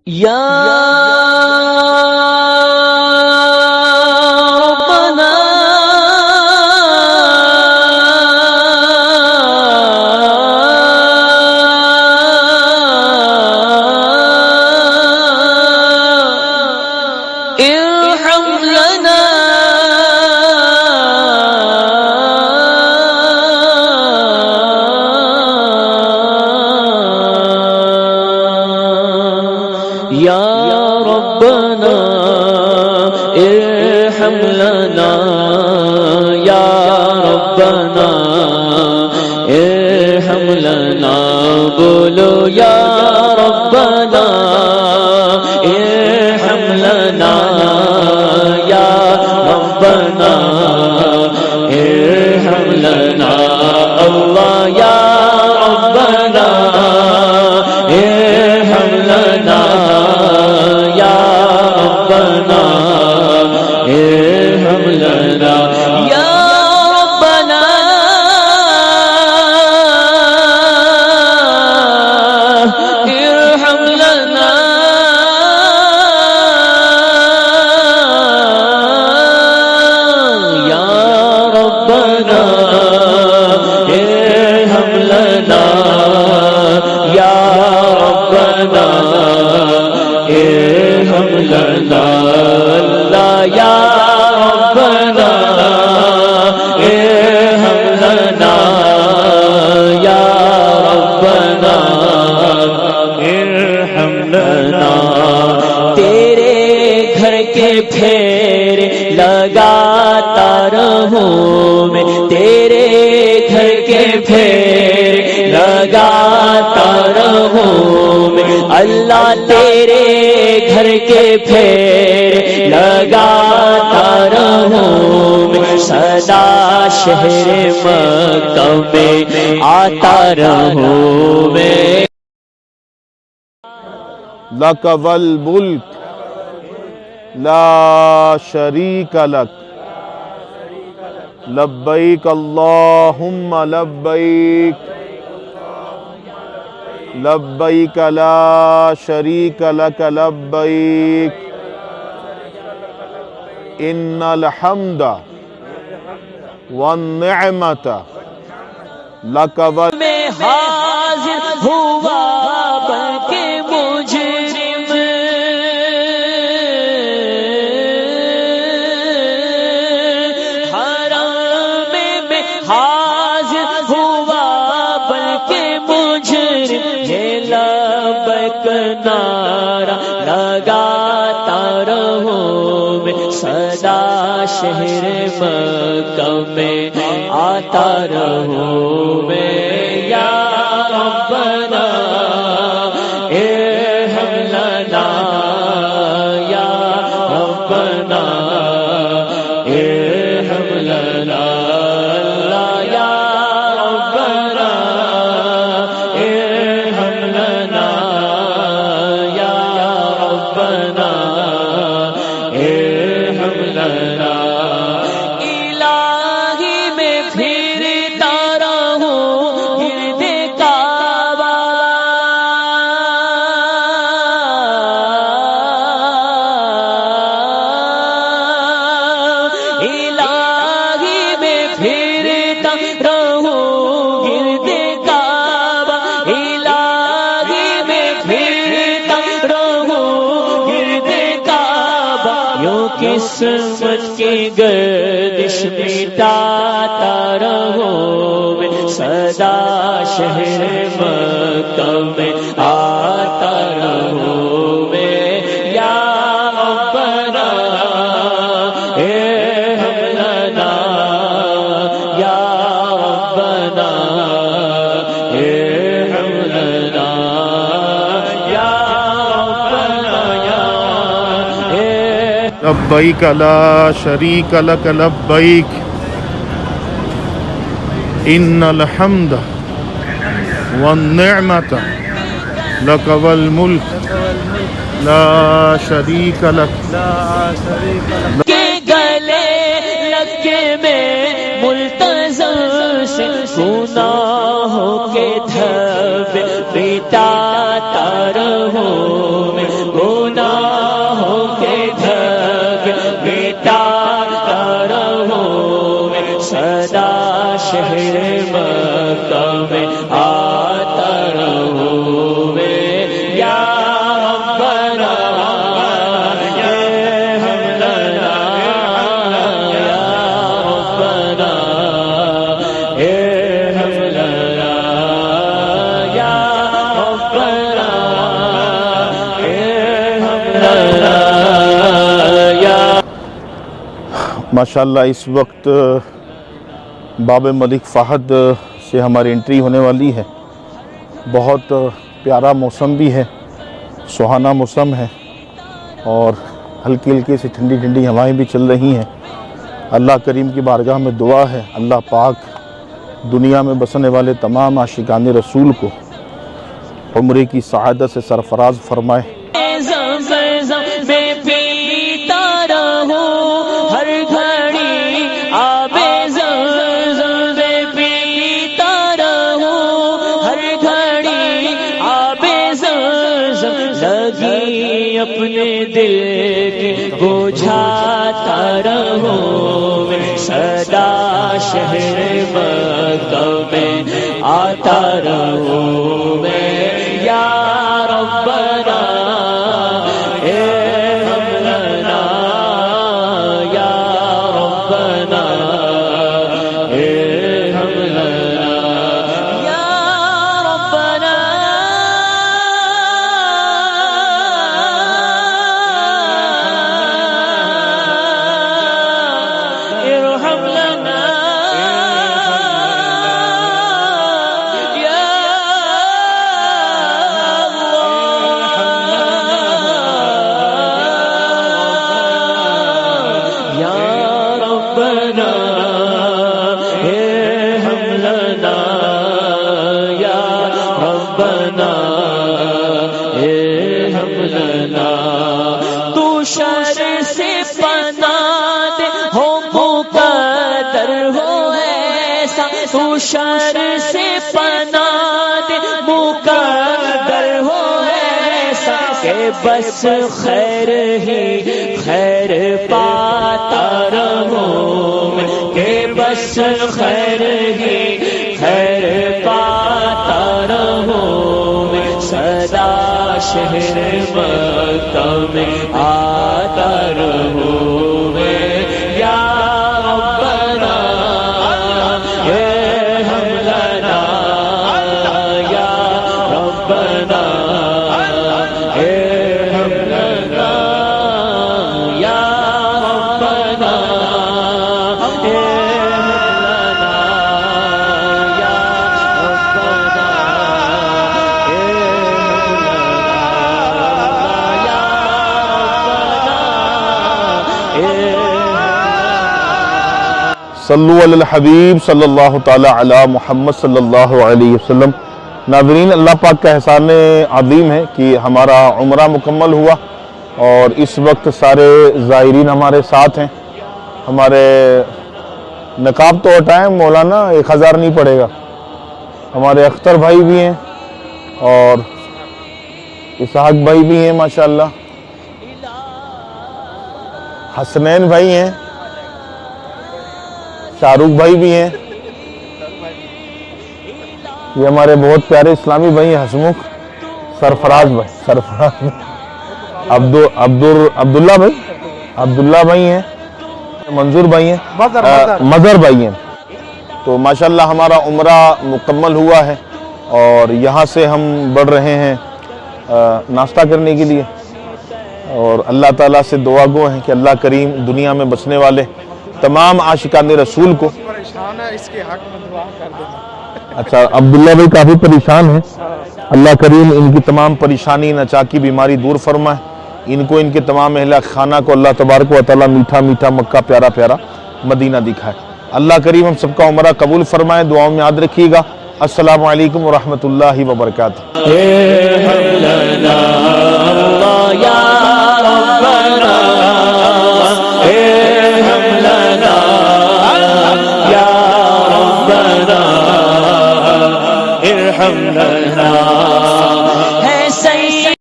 یا ربنا ارحم لنا یا ربنا ارحم لنا یا ربنا ارحم لنا بولو یا ربنا ارحم لنا یا ربنا ارحم لنا اللہ یا ربنا ارحم لنا یا ربنا ارحم لنا یا ربنا ارحم لنا یا ربنا ارحم لنا یا ربنا ارحم لنا اللہ یا ربنا ارحم لنا یا ربنا ارحم لنا تیرے گھر کے پھیر لگاتا رہوں میں تیرے گھر کے پھیر لگاتا رہوں میں اللہ تیرے گھر کے پھیر لگاتا رہوں میں سدا شہر مکہ میں آتا رہوں میں لک والملک لا شریک لک لبیک اللہم لبیک لبیک لا شریک لک لبیک ان الحمد والنعمت لک میں حاضر ہوا بلکہ مجرم حرام میں حاضر ہوا بلکہ مجرم یہ لبیک نعرہ لگاتا رہوں میں سدا شہر مکہ میں آتا رہوں میں یا ربنا ارحم لنا یا ربنا ارحم لنا اللہ یا ربنا ارحم لنا یا ربنا ارحم لنا الہی میں پھرتا رہوں گرد کعبہ الہی میں پھرتا رہوں گرد کعبہ الہی میں پھرتا رہوں گرد کعبہ یوں قسمت کی گردش مٹاتا رہوں میں سدا شہر مکہ میں آتا رہوں میں یا ربنا ارحم لنا یا ربنا ارحم لنا یا ربنا لبیک لا شریک لک لبیک ان الحمد والنعمت لک والملک لا شریک لک کے گلے لگے میں ملتزم سے گناہوں کے دھبے مٹاتا رہوں میں ماشاءاللہ اس وقت باب ملک فہد سے ہماری انٹری ہونے والی ہے. بہت پیارا موسم بھی ہے, سہانا موسم ہے اور ہلکی ہلکی سی ٹھنڈی ٹھنڈی ہوائیں بھی چل رہی ہیں. اللہ کریم کی بارگاہ میں دعا ہے اللہ پاک دنیا میں بسنے والے تمام عاشقان رسول کو عمرے کی سعادت سے سرفراز فرمائے. میں پیتا رہوں ہر گھڑی آب زمزم میں پیتا رہوں ہر گھڑی آب زمزم لگی اپنے دل کی بجھاتا رہوں میں صدا شہر مکہ میں آتا رہوں میں یا ربنا شر سے پناہ دے ہو مقدر ہو ایسا تو شر سے پناہ دے مقدر ہو ایسا کہ بس خیر ہی خیر پاتا رہوں میں کہ بس خیر ہی خیر پاتا رہوں میں صدا شہر مکہ میں آتا رہوں میں یا ربنا ارحم لنا یا ربنا ارحم لنا یا ربنا ارحم لنا یا ربنا صلو علی الحبیب صلی اللہ تعالی علی محمد صلی اللہ علیہ وسلم. ناظرین, اللہ پاک کا احسان عظیم ہے کہ ہمارا عمرہ مکمل ہوا اور اس وقت سارے زائرین ہمارے ساتھ ہیں. ہمارے نقاب تو ہٹائیں مولانا 1000 نہیں پڑے گا. ہمارے اختر بھائی بھی ہیں اور اسحاق بھائی بھی ہیں ماشاءاللہ. حسنین بھائی ہیں, شاہ رخ بھائی بھی ہیں. یہ ہمارے بہت پیارے اسلامی بھائی ہیں حسمکھ سرفراز بھائی, عبداللہ بھائی ہیں, منظور بھائی ہیں, مظہر بھائی ہیں. تو ماشاءاللہ ہمارا عمرہ مکمل ہوا ہے اور یہاں سے ہم بڑھ رہے ہیں ناشتہ کرنے کے لیے اور اللہ تعالیٰ سے دعا گو ہیں کہ اللہ کریم دنیا میں بسنے والے تمام عاشقان رسول کو. پریشان ہے اس کے حق میں دعا کر دینا. اچھا, عبداللہ بھائی کافی پریشان ہیں. اللہ کریم ان کی تمام پریشانی نچا کی بیماری دور فرمائے. ان کو ان کے تمام اہل خانہ کو اللہ تبارک و تعالیٰ میٹھا میٹھا مکہ پیارا پیارا مدینہ دکھائے. اللہ کریم ہم سب کا عمرہ قبول فرمائے. دعاؤں میں یاد رکھیے گا. السلام علیکم ورحمۃ اللہ وبرکاتہ.